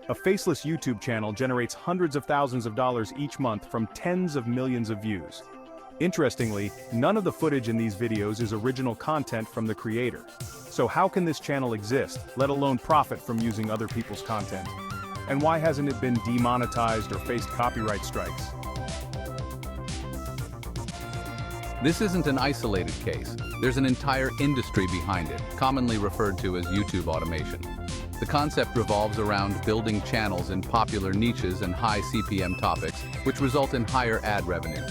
A faceless YouTube channel generates hundreds of thousands of dollars each month from tens of millions of views. Interestingly, none of the footage in these videos is original content from the creator. So how can this channel exist, let alone profit from using other people's content? And why hasn't it been demonetized or faced copyright strikes? This isn't an isolated case. There's an entire industry behind it, commonly referred to as YouTube automation. The concept revolves around building channels in popular niches and high CPM topics, which result in higher ad revenue.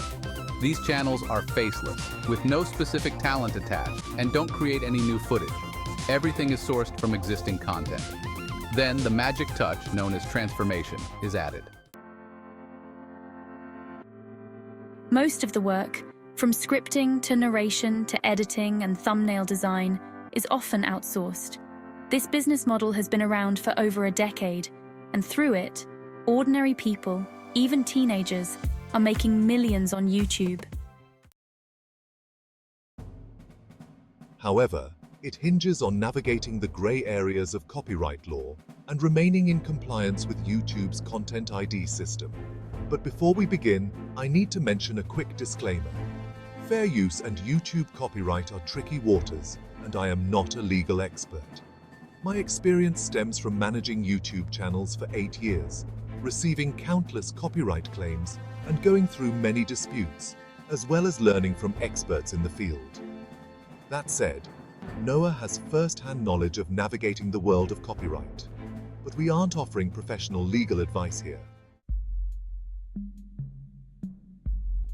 These channels are faceless, with no specific talent attached, and don't create any new footage. Everything is sourced from existing content. Then the magic touch, known as transformation, is added. Most of the work, from scripting to narration to editing and thumbnail design, is often outsourced. This business model has been around for over a decade, and through it, ordinary people, even teenagers, are making millions on YouTube. However, it hinges on navigating the grey areas of copyright law and remaining in compliance with YouTube's Content ID system. But before we begin, I need to mention a quick disclaimer. Fair use and YouTube copyright are tricky waters, and I am not a legal expert. My experience stems from managing YouTube channels for 8 years, receiving countless copyright claims and going through many disputes, as well as learning from experts in the field. That said, Noah has first-hand knowledge of navigating the world of copyright, but we aren't offering professional legal advice here.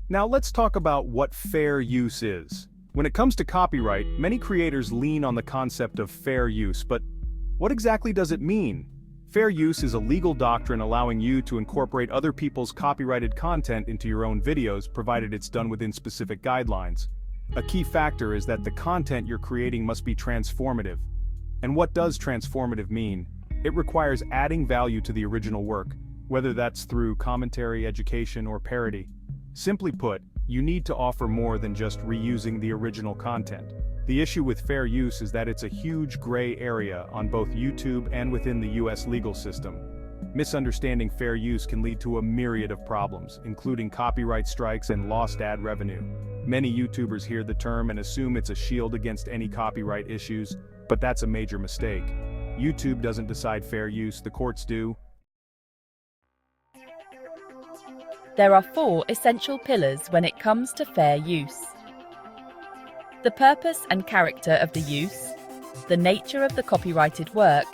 Now let's talk about what fair use is. When it comes to copyright, many creators lean on the concept of fair use, but what exactly does it mean? Fair use is a legal doctrine allowing you to incorporate other people's copyrighted content into your own videos, provided it's done within specific guidelines. A key factor is that the content you're creating must be transformative. And what does transformative mean? It requires adding value to the original work, whether that's through commentary, education, or parody. Simply put, you need to offer more than just reusing the original content. The issue with fair use is that it's a huge gray area on both YouTube and within the US legal system. Misunderstanding fair use can lead to a myriad of problems, including copyright strikes and lost ad revenue. Many YouTubers hear the term and assume it's a shield against any copyright issues, but that's a major mistake. YouTube doesn't decide fair use, the courts do. There are 4 essential pillars when it comes to fair use. The purpose and character of the use, the nature of the copyrighted work,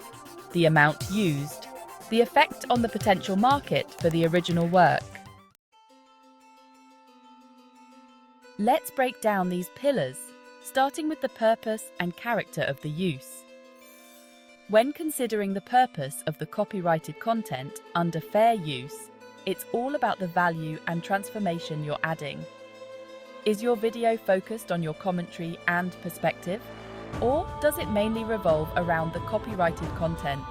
the amount used, the effect on the potential market for the original work. Let's break down these pillars, starting with the purpose and character of the use. When considering the purpose of the copyrighted content under fair use, it's all about the value and transformation you're adding. Is your video focused on your commentary and perspective, or does it mainly revolve around the copyrighted content?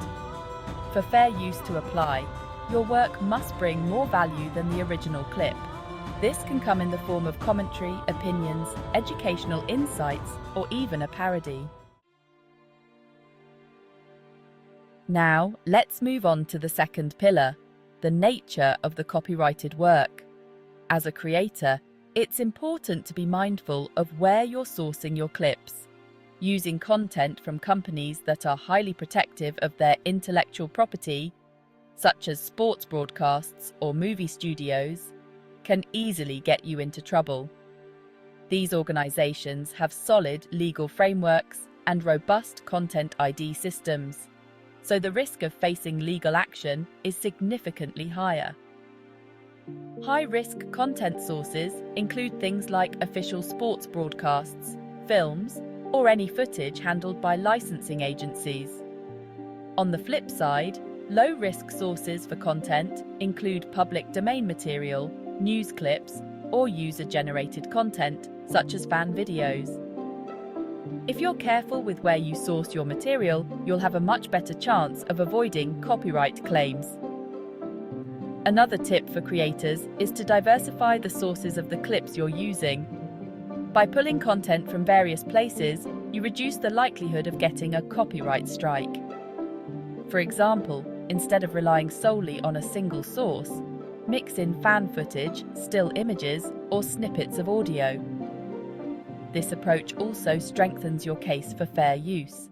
For fair use to apply, your work must bring more value than the original clip. This can come in the form of commentary, opinions, educational insights, or even a parody. Now, let's move on to the second pillar, the nature of the copyrighted work. As a creator, it's important to be mindful of where you're sourcing your clips. Using content from companies that are highly protective of their intellectual property, such as sports broadcasts or movie studios, can easily get you into trouble. These organizations have solid legal frameworks and robust content ID systems, so the risk of facing legal action is significantly higher. High-risk content sources include things like official sports broadcasts, films, or any footage handled by licensing agencies. On the flip side, low-risk sources for content include public domain material, news clips, or user-generated content, such as fan videos. If you're careful with where you source your material, you'll have a much better chance of avoiding copyright claims. Another tip for creators is to diversify the sources of the clips you're using. By pulling content from various places, you reduce the likelihood of getting a copyright strike. For example, instead of relying solely on a single source, mix in fan footage, still images, or snippets of audio. This approach also strengthens your case for fair use.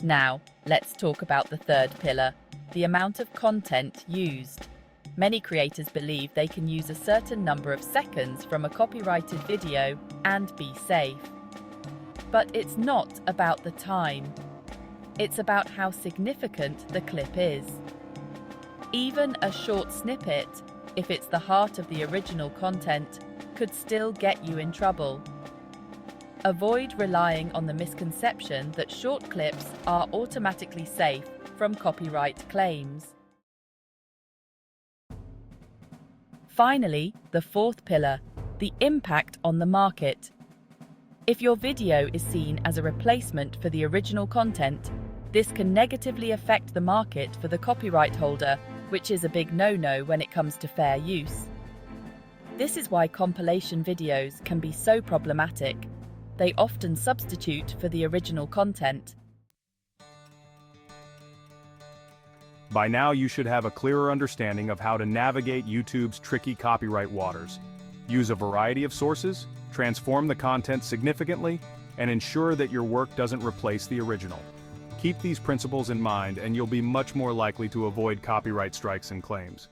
Now, let's talk about the third pillar, the amount of content used. Many creators believe they can use a certain number of seconds from a copyrighted video and be safe. But it's not about the time. It's about how significant the clip is. Even a short snippet, if it's the heart of the original content, could still get you in trouble. Avoid relying on the misconception that short clips are automatically safe from copyright claims. Finally, the fourth pillar, the impact on the market. If your video is seen as a replacement for the original content, this can negatively affect the market for the copyright holder, which is a big no-no when it comes to fair use. This is why compilation videos can be so problematic. They often substitute for the original content. By now, you should have a clearer understanding of how to navigate YouTube's tricky copyright waters. Use a variety of sources, transform the content significantly, and ensure that your work doesn't replace the original. Keep these principles in mind and you'll be much more likely to avoid copyright strikes and claims.